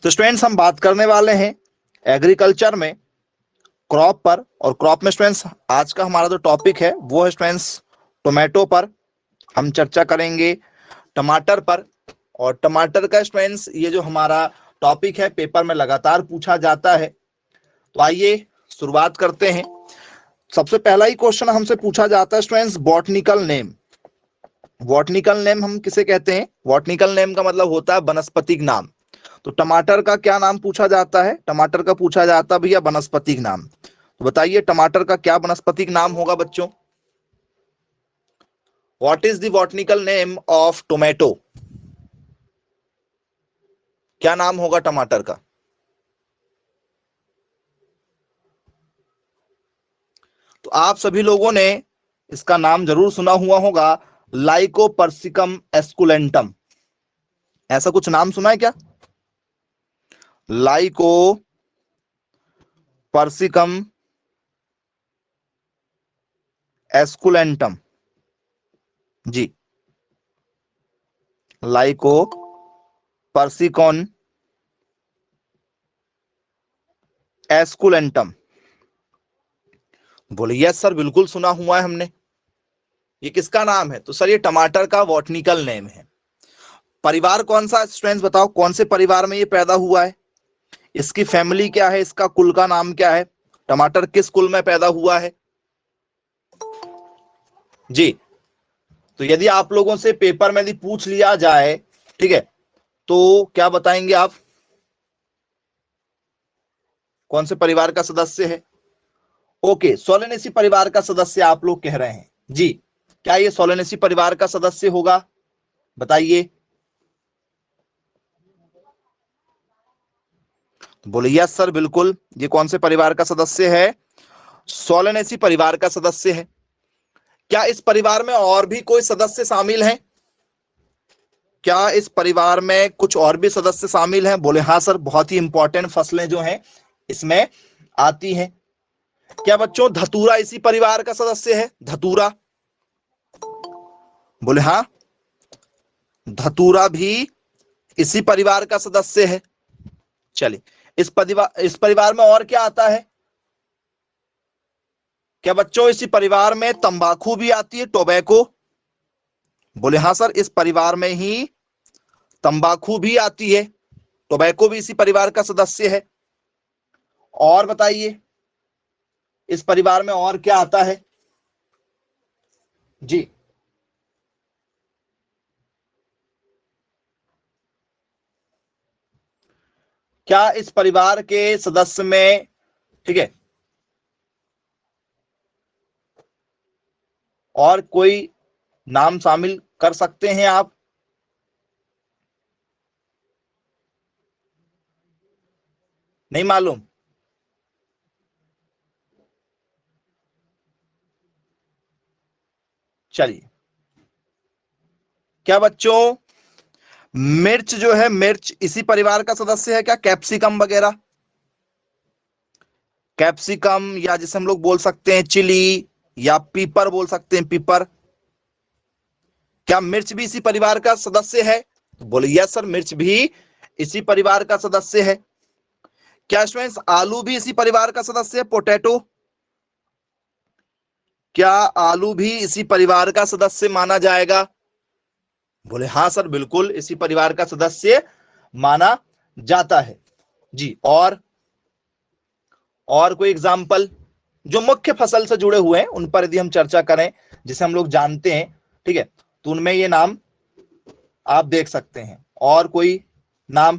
तो स्टूडेंट्स हम बात करने वाले हैं एग्रीकल्चर में क्रॉप पर, और क्रॉप में स्टूडेंट्स आज का हमारा जो टॉपिक है वो है स्टूडेंट्स टोमेटो पर। हम चर्चा करेंगे टमाटर पर, और टमाटर का स्टूडेंट्स ये जो हमारा टॉपिक है पेपर में लगातार पूछा जाता है। तो आइए शुरुआत करते हैं। सबसे पहला ही क्वेश्चन हमसे पूछा जाता है students botanical name. Botanical name हम किसे कहते हैं? बॉटनिकल नेम का मतलब होता है वनस्पतिक नाम। तो टमाटर का क्या नाम पूछा जाता है? टमाटर का पूछा जाता है भैया वनस्पतिक नाम। तो बताइए टमाटर का क्या वनस्पतिक नाम होगा बच्चों? What is the botanical name of tomato? क्या नाम होगा टमाटर का? तो आप सभी लोगों ने इसका नाम जरूर सुना हुआ होगा, लाइकोपर्सिकम एस्कुलेंटम। ऐसा कुछ नाम सुना है क्या? लाइकोपर्सिकम एस्कुलेंटम, जी, लाइकोपर्सिकॉन एस्कुलेंटम। बोले यस सर, बिल्कुल सुना हुआ है हमने। ये किसका नाम है? तो सर ये टमाटर का बॉटनिकल नेम है। परिवार कौन सा स्टूडेंट्स बताओ, कौन से परिवार में ये पैदा हुआ है? इसकी फैमिली क्या है? इसका कुल का नाम क्या है? टमाटर किस कुल में पैदा हुआ है जी? तो यदि आप लोगों से पेपर में यदि पूछ लिया जाए, ठीक है, तो क्या बताएंगे आप? कौन से परिवार का सदस्य है? ओके, सोलेनेसी परिवार का सदस्य आप लोग कह रहे हैं जी। क्या ये सोलेनेसी परिवार का सदस्य होगा? बताइए। बोले यस सर, बिल्कुल। ये कौन से परिवार का सदस्य है? सोलेनेसी परिवार का सदस्य है। क्या इस परिवार में और भी कोई सदस्य शामिल हैं? क्या इस परिवार में कुछ और भी सदस्य शामिल हैं? बोले हाँ सर, बहुत ही इंपॉर्टेंट फसलें जो हैं इसमें आती हैं। क्या बच्चों धतूरा इसी परिवार का सदस्य है? धतूरा, बोले हाँ, धतूरा भी इसी परिवार का सदस्य है। चलिए, इस परिवार में और क्या आता है? क्या बच्चों इसी परिवार में तंबाकू भी आती है, टोबैको? बोले हाँ सर, इस परिवार में ही तंबाकू भी आती है, टोबैको भी इसी परिवार का सदस्य है। और बताइए इस परिवार में और क्या आता है जी? क्या इस परिवार के सदस्य में, ठीक है, और कोई नाम शामिल कर सकते हैं आप? नहीं मालूम? चलिए, क्या बच्चों मिर्च जो है, मिर्च इसी परिवार का सदस्य है क्या? कैप्सिकम वगैरह, कैप्सिकम, या जिसे हम लोग बोल सकते हैं चिली, या पीपर बोल सकते हैं, पीपर। क्या मिर्च भी इसी परिवार का सदस्य है? तो बोले यस सर, मिर्च भी इसी परिवार का सदस्य है। क्या स्टूडेंट्स आलू भी इसी परिवार का सदस्य है, पोटैटो? क्या आलू भी इसी परिवार का सदस्य माना जाएगा? बोले हाँ सर, बिल्कुल इसी परिवार का सदस्य माना जाता है जी। और कोई एग्जाम्पल जो मुख्य फसल से जुड़े हुए हैं उन पर यदि हम चर्चा करें, जिसे हम लोग जानते हैं, ठीक है, तो उनमें ये नाम आप देख सकते हैं। और कोई नाम?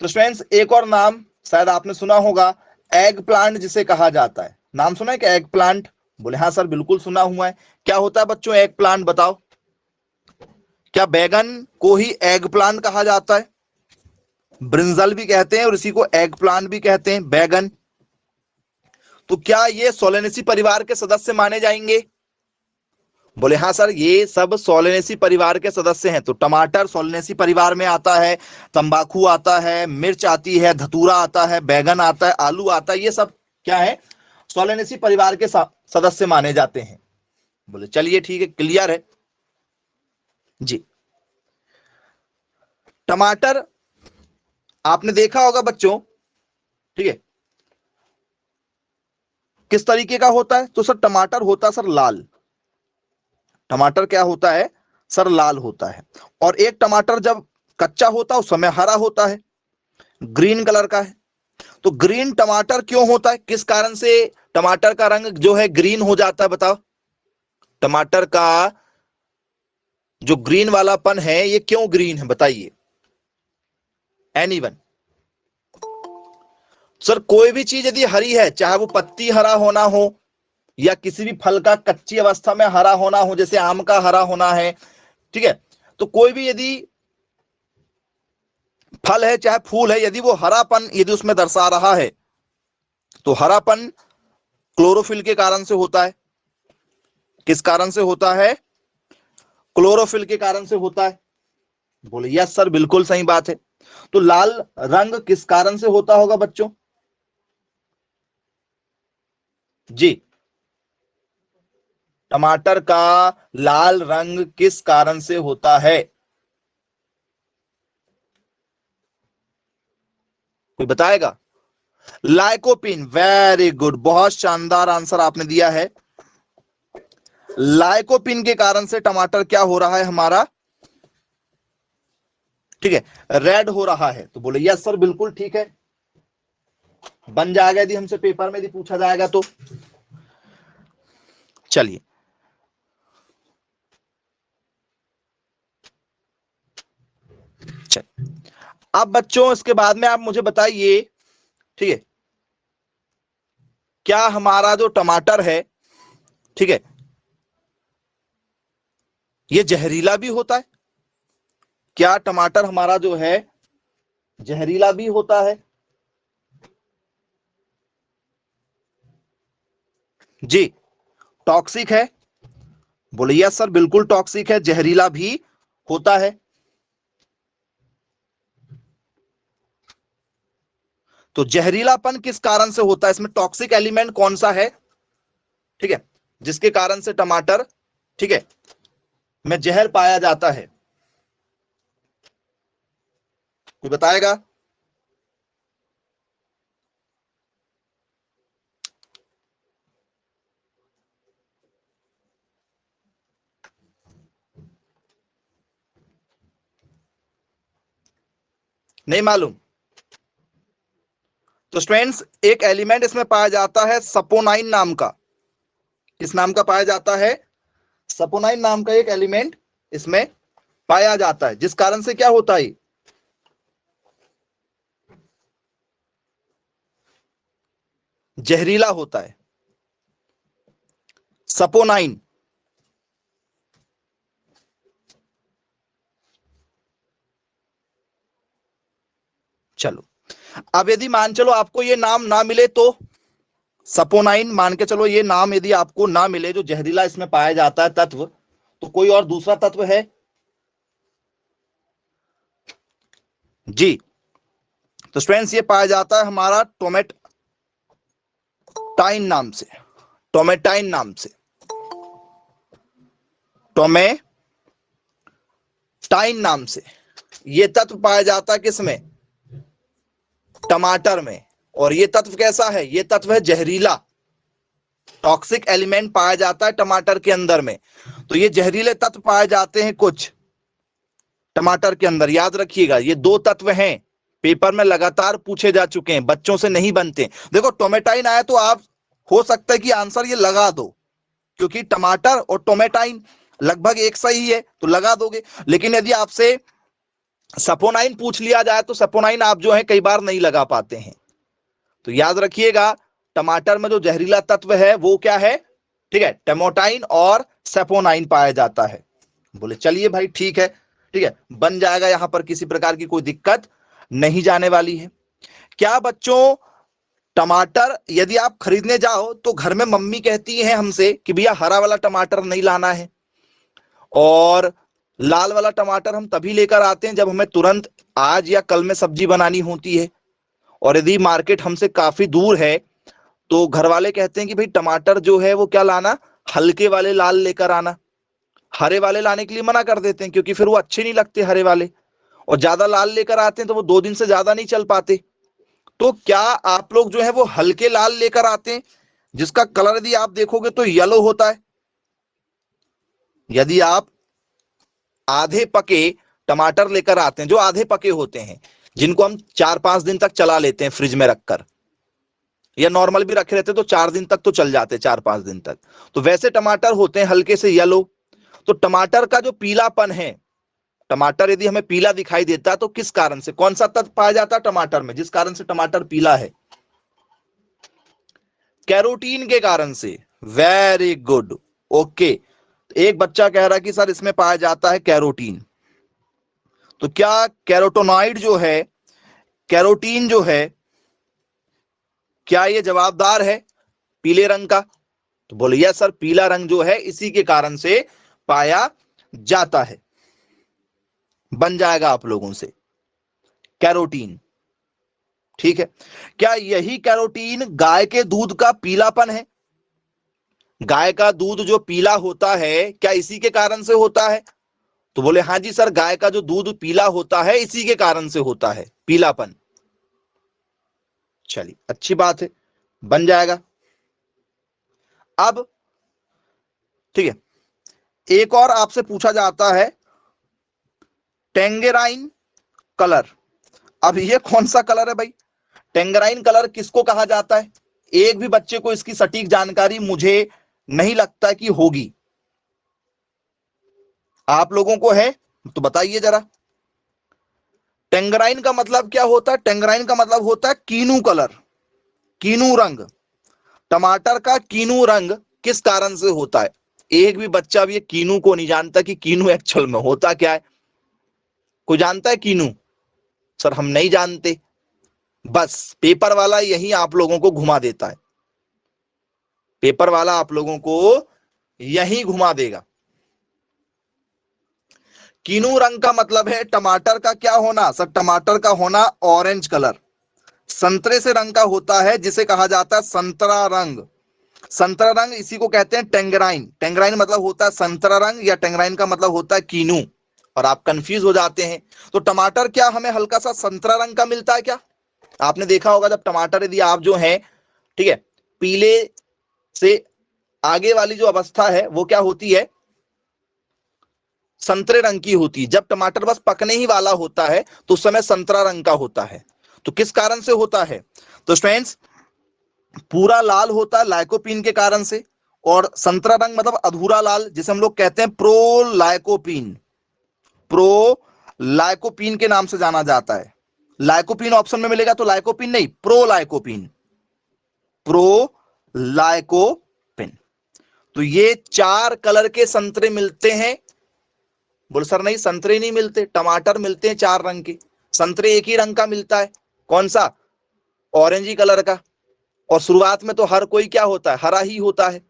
तो स्टूडेंट्स एक और नाम शायद आपने सुना होगा, एग प्लांट जिसे कहा जाता है। नाम सुना है क्या एग प्लांट? बोले हाँ सर, बिल्कुल सुना हुआ है। क्या होता है बच्चों एग प्लांट, बताओ? क्या बैगन को ही एग प्लांट कहा जाता है? ब्रिंजल भी कहते हैं और इसी को एग प्लांट भी कहते हैं, बैगन। तो क्या ये सोलेनेसी परिवार के सदस्य माने जाएंगे? बोले हाँ सर, ये सब सोलेनेसी परिवार के सदस्य हैं। तो टमाटर सोलेनेसी परिवार में आता है, तंबाकू आता है, मिर्च आती है, धतूरा आता है, बैगन आता है, आलू आता है, ये सब क्या है? सोलेनेसी परिवार के सदस्य माने जाते हैं। बोले चलिए ठीक है, क्लियर है जी। टमाटर आपने देखा होगा बच्चों, ठीक है, किस तरीके का होता है? तो सर टमाटर होता है सर लाल। टमाटर क्या होता है सर? लाल होता है। और एक टमाटर जब कच्चा होता है उस समय हरा होता है, ग्रीन कलर का है। तो ग्रीन टमाटर क्यों होता है? किस कारण से टमाटर का रंग जो है ग्रीन हो जाता है? बताओ, टमाटर का जो ग्रीन वालापन है ये क्यों ग्रीन है, बताइए एनीवन। सर कोई भी चीज यदि हरी है, चाहे वो पत्ती हरा होना हो या किसी भी फल का कच्ची अवस्था में हरा होना हो, जैसे आम का हरा होना है, ठीक है, तो कोई भी यदि फल है चाहे फूल है, यदि वो हरापन यदि उसमें दर्शा रहा है तो हरापन क्लोरोफिल के कारण से होता है। किस कारण से होता है? क्लोरोफिल के कारण से होता है। बोले यस सर, बिल्कुल सही बात है। तो लाल रंग किस कारण से होता होगा बच्चों? जी, टमाटर का लाल रंग किस कारण से होता है? कोई बताएगा? लाइकोपिन, वेरी गुड, बहुत शानदार आंसर आपने दिया है। लाइकोपिन के कारण से टमाटर क्या हो रहा है हमारा? ठीक है, रेड हो रहा है। तो बोले यस सर, बिल्कुल ठीक है, बन जाएगा यदि हमसे पेपर में यदि पूछा जाएगा तो। चलिए, चलिए अब बच्चों इसके बाद में आप मुझे बताइए, ठीक है, क्या हमारा जो टमाटर है, ठीक है, ये जहरीला भी होता है? क्या टमाटर हमारा जो है जहरीला भी होता है? जी, टॉक्सिक है? बोले यस सर, बिल्कुल टॉक्सिक है, जहरीला भी होता है। तो जहरीलापन किस कारण से होता है? इसमें टॉक्सिक एलिमेंट कौन सा है, ठीक है, जिसके कारण से टमाटर, ठीक है, में जहर पाया जाता है? कोई बताएगा? नहीं मालूम? तो स्टूडेंट्स एक एलिमेंट इसमें पाया जाता है सपोनाइन नाम का। किस नाम का पाया जाता है? सपोनाइन नाम का एक एलिमेंट इसमें पाया जाता है, जिस कारण से क्या होता है? जहरीला होता है, सपोनाइन। चलो, अब यदि मान चलो आपको ये नाम ना मिले तो, सपोनाइन मान के चलो ये नाम यदि आपको ना मिले जो जहरीला इसमें पाया जाता है तत्व, तो कोई और दूसरा तत्व है? जी, तो स्टूडेंट्स ये पाया जाता है हमारा टोमेटाइन नाम से। टोमेटाइन नाम से, टोमेटाइन नाम से ये तत्व पाया जाता है किसमें? टमाटर में। और ये तत्व कैसा है? ये तत्व है जहरीला, टॉक्सिक एलिमेंट पाया जाता है टमाटर के अंदर में। तो ये जहरीले तत्व पाए जाते हैं कुछ टमाटर के अंदर, याद रखिएगा ये दो तत्व हैं, पेपर में लगातार पूछे जा चुके हैं, बच्चों से नहीं बनते। देखो टोमेटाइन आया तो आप हो सकता है कि आंसर ये लगा दो, क्योंकि टमाटर और टोमेटाइन लगभग एक सा ही है तो लगा दोगे। लेकिन यदि आपसे सपोनाइन पूछ लिया जाए तो सपोनाइन आप जो है कई बार नहीं लगा पाते हैं। तो याद रखिएगा टमाटर में जो जहरीला तत्व है वो क्या है? ठीक है, टेमोटाइन और सेपोनाइन पाया जाता है। बोले चलिए भाई ठीक है, ठीक है, बन जाएगा, यहां पर किसी प्रकार की कोई दिक्कत नहीं जाने वाली है। क्या बच्चों टमाटर यदि आप खरीदने जाओ तो घर में मम्मी कहती है हमसे कि भैया हरा वाला टमाटर नहीं लाना है, और लाल वाला टमाटर हम तभी लेकर आते हैं जब हमें तुरंत आज या कल में सब्जी बनानी होती है, और यदि मार्केट हमसे काफी दूर है तो घर वाले कहते हैं कि भाई टमाटर जो है वो क्या लाना, हल्के वाले लाल लेकर आना। हरे वाले लाने के लिए मना कर देते हैं क्योंकि फिर वो अच्छे नहीं लगते हरे वाले। और ज्यादा लाल लेकर आते हैं तो वो 2 दिन से ज्यादा नहीं चल पाते। तो क्या आप लोग जो है वो हल्के लाल लेकर आते हैं, जिसका कलर यदि आप देखोगे तो येलो होता है। यदि आप आधे पके टमाटर लेकर आते हैं, जो आधे पके होते हैं, जिनको हम 4-5 दिन तक चला लेते हैं फ्रिज में रखकर, या नॉर्मल भी रखे रहते हैं तो 4 दिन तक तो चल जाते हैं, 4-5 दिन तक, तो वैसे टमाटर होते हैं हल्के से येलो। तो टमाटर का जो पीलापन है, टमाटर यदि हमें पीला दिखाई देता है तो किस कारण से, कौन सा तत्व पाया जाता है टमाटर में जिस कारण से टमाटर पीला है? कैरोटीन के कारण से। Very good, okay. एक बच्चा कह रहा है कि सर इसमें पाया जाता है कैरोटीन। तो क्या कैरोटोनॉइड जो है, कैरोटीन जो है, क्या ये जवाबदार है पीले रंग का? तो बोले यस सर, पीला रंग जो है इसी के कारण से पाया जाता है। बन जाएगा आप लोगों से कैरोटीन, ठीक है। क्या यही कैरोटीन गाय के दूध का पीलापन है? गाय का दूध जो पीला होता है क्या इसी के कारण से होता है? तो बोले हाँ जी सर, गाय का जो दूध पीला होता है इसी के कारण से होता है पीलापन। चलिए अच्छी बात है, बन जाएगा। अब ठीक है, एक और आपसे पूछा जाता है टेंगेराइन कलर। अब ये कौन सा कलर है भाई? टेंगराइन कलर किसको कहा जाता है? एक भी बच्चे को इसकी सटीक जानकारी मुझे नहीं लगता कि होगी। आप लोगों को है तो बताइए जरा। टेंगराइन का मतलब क्या होता है? टेंगराइन का मतलब होता है कीनू कलर, कीनू रंग। टमाटर का कीनू रंग किस कारण से होता है? एक भी बच्चा भी ये कीनू को नहीं जानता कि कीनू एक्चुअल में होता क्या है। कोई जानता है कीनू? सर हम नहीं जानते। बस पेपर वाला यही आप लोगों को घुमा देता है, पेपर वाला आप लोगों को यही घुमा देगा। कीनू रंग का मतलब है टमाटर का क्या होना? सर टमाटर का होना ऑरेंज कलर, संतरे से रंग का होता है जिसे कहा जाता है संतरा रंग। संतरा रंग इसी को कहते हैं टेंगराइन। टेंगराइन मतलब होता है संतरा रंग, या टेंगराइन का मतलब होता है कीनू, और आप कंफ्यूज हो जाते हैं। तो टमाटर क्या हमें हल्का सा संतरा रंग का मिलता है क्या? आपने देखा होगा जब टमाटर यदि आप जो है, ठीक है, पीले से आगे वाली जो अवस्था है वो क्या होती है? संतरे रंग की होती है। जब टमाटर बस पकने ही वाला होता है तो उस समय संतरा रंग का होता है। तो किस कारण से होता है? तो स्टूडेंट्स, पूरा लाल होता है लाइकोपीन के कारण से, और संतरा रंग मतलब अधूरा लाल जिसे हम लोग कहते हैं प्रोलाइकोपीन। प्रोलाइकोपीन के नाम से जाना जाता है। लाइकोपीन ऑप्शन में मिलेगा तो लाइकोपीन नहीं, प्रोलाइकोपीन, प्रोलाइकोपिन। तो ये 4 कलर के संतरे मिलते हैं। बोल सर नहीं, संतरे नहीं मिलते, टमाटर मिलते हैं 4 रंग के। संतरे एक ही रंग का मिलता है, कौन सा? ऑरेंजी कलर का। और शुरुआत में तो हर कोई क्या होता है? हरा ही होता है।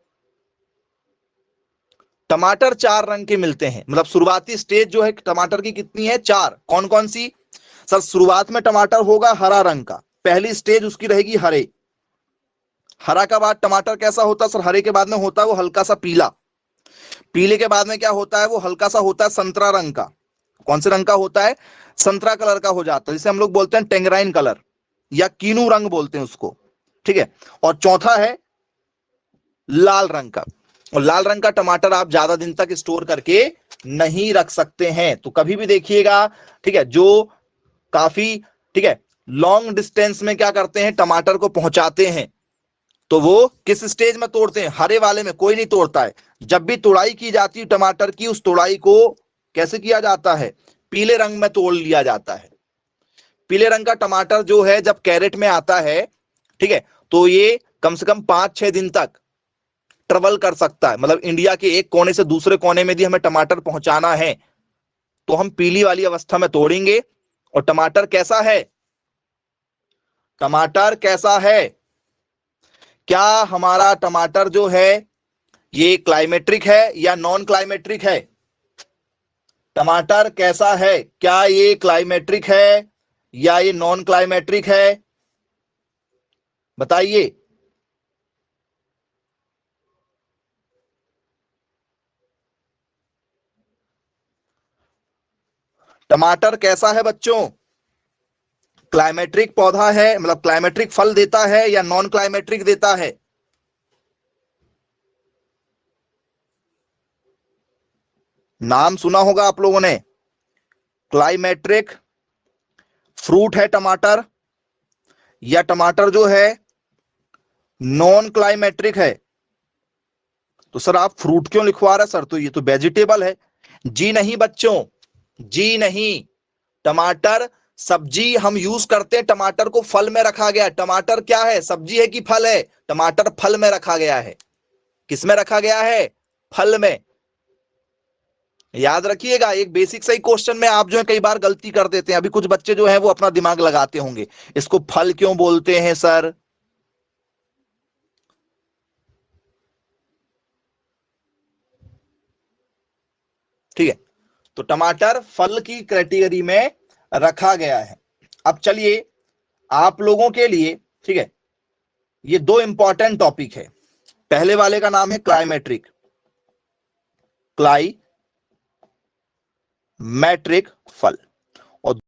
टमाटर 4 रंग के मिलते हैं, मतलब शुरुआती स्टेज जो है टमाटर की कितनी है? 4। कौन कौन सी? सर शुरुआत में टमाटर होगा हरा रंग का, पहली स्टेज उसकी रहेगी हरे। हरा का बाद टमाटर कैसा होता है? सर हरे के बाद में होता है वो हल्का सा पीला। पीले के बाद में क्या होता है? वो हल्का सा होता है संतरा रंग का। कौन से रंग का होता है? संतरा कलर का हो जाता है, जिसे हम लोग बोलते हैं टेंगराइन कलर, या कीनू रंग बोलते हैं उसको, ठीक है। और चौथा है लाल रंग का। और लाल रंग का टमाटर आप ज्यादा दिन तक स्टोर करके नहीं रख सकते हैं। तो कभी भी देखिएगा, ठीक है, जो काफी, ठीक है, लॉन्ग डिस्टेंस में क्या करते हैं, टमाटर को पहुंचाते हैं, तो वो किस स्टेज में तोड़ते हैं? हरे वाले में। कोई नहीं तोड़ता है। जब भी तुड़ाई की जाती है टमाटर की, उस तुड़ाई को कैसे किया जाता है? पीले रंग में तोड़ लिया जाता है। पीले रंग का टमाटर जो है जब कैरेट में आता है, ठीक है, तो ये कम से कम 5-6 दिन तक ट्रेवल कर सकता है। मतलब इंडिया के एक कोने से दूसरे कोने में यदि हमें टमाटर पहुंचाना है तो हम पीली वाली अवस्था में तोड़ेंगे। और टमाटर कैसा है? टमाटर कैसा है? क्या हमारा टमाटर जो है ये क्लाइमेट्रिक है या नॉन क्लाइमेट्रिक है? टमाटर कैसा है? क्या ये क्लाइमेट्रिक है या ये नॉन क्लाइमेट्रिक है? बताइए। टमाटर कैसा है बच्चों? क्लाइमेट्रिक पौधा है, मतलब क्लाइमेट्रिक फल देता है या नॉन क्लाइमेट्रिक देता है? नाम सुना होगा आप लोगों ने, क्लाइमेट्रिक फ्रूट है टमाटर, या टमाटर जो है नॉन क्लाइमेट्रिक है? तो सर आप फ्रूट क्यों लिखवा रहे सर, तो ये तो वेजिटेबल है। जी नहीं बच्चों, जी नहीं। टमाटर सब्जी हम यूज करते हैं, टमाटर को फल में रखा गया है। टमाटर क्या है, सब्जी है कि फल है? टमाटर फल में रखा गया है। किस में रखा गया है? फल में। याद रखिएगा, एक बेसिक सही क्वेश्चन में आप जो है कई बार गलती कर देते हैं। अभी कुछ बच्चे जो है वो अपना दिमाग लगाते होंगे, इसको फल क्यों बोलते हैं सर? ठीक है, तो टमाटर फल की कैटेगरी में रखा गया है। अब चलिए आप लोगों के लिए, ठीक है, ये दो इंपॉर्टेंट टॉपिक है। पहले वाले का नाम है क्लाइमेट्रिक, क्लाइमेट्रिक फल, और